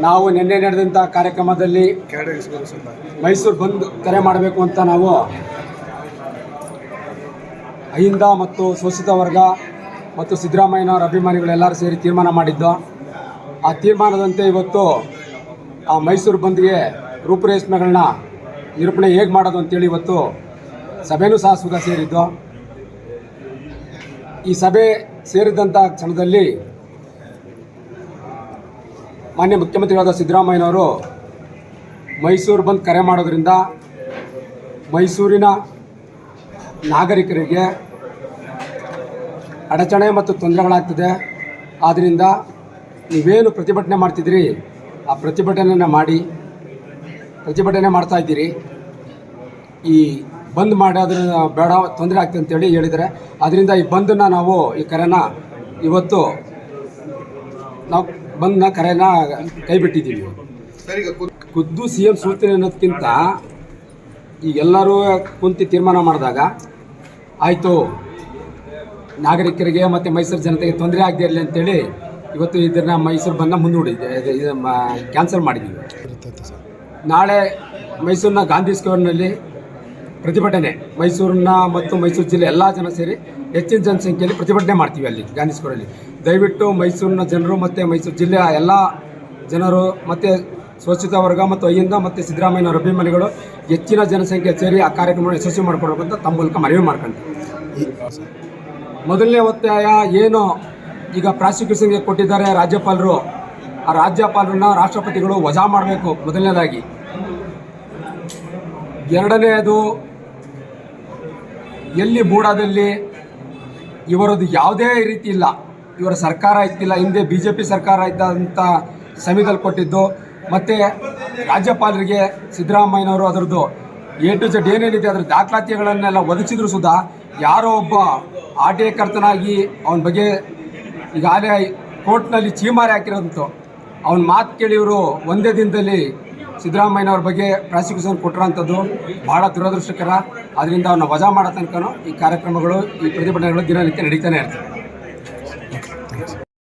ನಾವು ನಿನ್ನೆ ನಡೆದಂಥ ಕಾರ್ಯಕ್ರಮದಲ್ಲಿ ಮೈಸೂರು ಬಂದ್ ಕರೆ ಮಾಡಬೇಕು ಅಂತ ನಾವು ಅಹಿಂದ ಮತ್ತು ಶೋಷಿತ ವರ್ಗ ಮತ್ತು ಸಿದ್ದರಾಮಯ್ಯನವರ ಅಭಿಮಾನಿಗಳೆಲ್ಲರೂ ಸೇರಿ ತೀರ್ಮಾನ ಮಾಡಿದ್ದು. ಆ ತೀರ್ಮಾನದಂತೆ ಇವತ್ತು ಆ ಮೈಸೂರು ಬಂದ್ಗೆ ರೂಪುರೇಷೆಗಳನ್ನ ನಿರೂಪಣೆ ಹೇಗೆ ಮಾಡೋದು ಅಂತೇಳಿ ಇವತ್ತು ಸಭೆಯೂ ಸಹ ಸುಧಾ ಸೇರಿದ್ದು. ಈ ಸಭೆ ಸೇರಿದಂಥ ಕ್ಷಣದಲ್ಲಿ ಮಾನ್ಯ ಮುಖ್ಯಮಂತ್ರಿಗಳಾದ ಸಿದ್ದರಾಮಯ್ಯನವರು ಮೈಸೂರು ಬಂದ್ ಕರೆ ಮಾಡೋದ್ರಿಂದ ಮೈಸೂರಿನ ನಾಗರಿಕರಿಗೆ ಅಡಚಣೆ ಮತ್ತು ತೊಂದರೆಗಳಾಗ್ತದೆ. ಆದ್ದರಿಂದ ನೀವೇನು ಪ್ರತಿಭಟನೆ ಮಾಡ್ತಿದ್ದೀರಿ ಆ ಪ್ರತಿಭಟನೆಯನ್ನು ಪ್ರತಿಭಟನೆ ಮಾಡ್ತಾಯಿದ್ದೀರಿ. ಈ ಬಂದ್ ಮಾಡೋದ್ರ ಬೇಡ, ತೊಂದರೆ ಆಗ್ತದೆ ಅಂತೇಳಿ ಹೇಳಿದರೆ, ಅದರಿಂದ ಈ ಬಂದನ್ನು ನಾವು ಈ ಕರೆನ ಇವತ್ತು ನಾವು ಬಂದ್ನ ಕರೆನ ಕೈ ಬಿಟ್ಟಿದ್ದೀವಿ. ಖುದ್ದು CM ಸೂಚನೆ ಅನ್ನೋದಕ್ಕಿಂತ ಈಗೆಲ್ಲರೂ ಕುಂತು ತೀರ್ಮಾನ ಮಾಡಿದಾಗ ಆಯಿತು ನಾಗರಿಕರಿಗೆ ಮತ್ತು ಮೈಸೂರು ಜನತೆಗೆ ತೊಂದರೆ ಆಗದೇ ಇರಲಿ ಅಂತೇಳಿ ಇವತ್ತು ಇದನ್ನು ಮೈಸೂರು ಬಂದ ಮುಂದೂಡಿದ್ದೆ, ಕ್ಯಾನ್ಸಲ್ ಮಾಡಿದ್ದೀವಿ. ನಾಳೆ ಮೈಸೂರಿನ ಗಾಂಧಿ ಸ್ಕ್ವೇರ್ನಲ್ಲಿ ಪ್ರತಿಭಟನೆ, ಮೈಸೂರಿನ ಮತ್ತು ಮೈಸೂರು ಜಿಲ್ಲೆ ಎಲ್ಲ ಜನ ಸೇರಿ ಹೆಚ್ಚಿನ ಜನಸಂಖ್ಯೆಯಲ್ಲಿ ಪ್ರತಿಭಟನೆ ಮಾಡ್ತೀವಿ ಅಲ್ಲಿ ಗಾಂಧಿ ಸ್ಕ್ವೇರಲ್ಲಿ. ದಯವಿಟ್ಟು ಮೈಸೂರಿನ ಜನರು ಮತ್ತು ಮೈಸೂರು ಜಿಲ್ಲೆಯ ಎಲ್ಲ ಜನರು ಮತ್ತು ಶೋಷಿತ ವರ್ಗ ಮತ್ತು ಅಹಿಂದ ಮತ್ತು ಸಿದ್ದರಾಮಯ್ಯನವರ ಅಭಿಮಾನಿಗಳು ಹೆಚ್ಚಿನ ಜನಸಂಖ್ಯೆ ಸೇರಿ ಆ ಕಾರ್ಯಕ್ರಮವನ್ನು ಯಶಸ್ವಿ ಮಾಡಿಕೊಡ್ಬೇಕು ಅಂತ ತಮ್ಮ ಮೂಲಕ ಮನವಿ ಮಾಡ್ಕೊಂತೀವಿ. ಮೊದಲನೇ ಒತ್ತಾಯ ಏನು ಈಗ ಪ್ರಾಸಿಕ್ಯೂಷನ್ಗೆ ಕೊಟ್ಟಿದ್ದಾರೆ ರಾಜ್ಯಪಾಲರು, ಆ ರಾಜ್ಯಪಾಲರನ್ನ ರಾಷ್ಟ್ರಪತಿಗಳು ವಜಾ ಮಾಡಬೇಕು ಮೊದಲನೇದಾಗಿ. ಎರಡನೆಯದು, ಎಲ್ಲಿ ಬೂಡಾದಲ್ಲಿ ಇವರದ್ದು ಯಾವುದೇ ರೀತಿ ಇಲ್ಲ, ಇವರ ಸರ್ಕಾರ ಇತ್ತಿಲ್ಲ, ಹಿಂದೆ BJP ಸರ್ಕಾರ ಇದ್ದಂಥ ಸಮಯದಲ್ಲಿ ಕೊಟ್ಟಿದ್ದು. ಮತ್ತು ರಾಜ್ಯಪಾಲರಿಗೆ ಸಿದ್ದರಾಮಯ್ಯನವರು ಅದರದ್ದು A to Z ಏನೇನಿದೆ ಅದರ ದಾಖಲಾತಿಗಳನ್ನೆಲ್ಲ ಒದಗಿಸಿದ್ರು ಸುಧಾ ಯಾರೋ ಒಬ್ಬ ಆಟೇಕರ್ತನಾಗಿ ಅವನ ಬಗ್ಗೆ ಈಗಾಗಲೇ ಕೋರ್ಟ್ನಲ್ಲಿ ಚೀಮಾರಿ ಹಾಕಿರೋಂಥ ಅವನ ಮಾತು ಕೇಳಿ ಇವರು ಒಂದೇ ದಿನದಲ್ಲಿ ಸಿದ್ದರಾಮಯ್ಯನವ್ರ ಬಗ್ಗೆ ಪ್ರಾಸಿಕ್ಯೂಷನ್ ಕೊಟ್ಟಿರೋಂಥದ್ದು ಭಾಳ ದುರದೃಷ್ಟಕರ. ಅದರಿಂದ ಅವನ್ನ ವಜಾ ಮಾಡೋ ತನಕ ಈ ಕಾರ್ಯಕ್ರಮಗಳು, ಈ ಪ್ರತಿಭಟನೆಗಳು ದಿನನಿತ್ಯ ನಡೀತಾನೆ ಇರ್ತವೆ.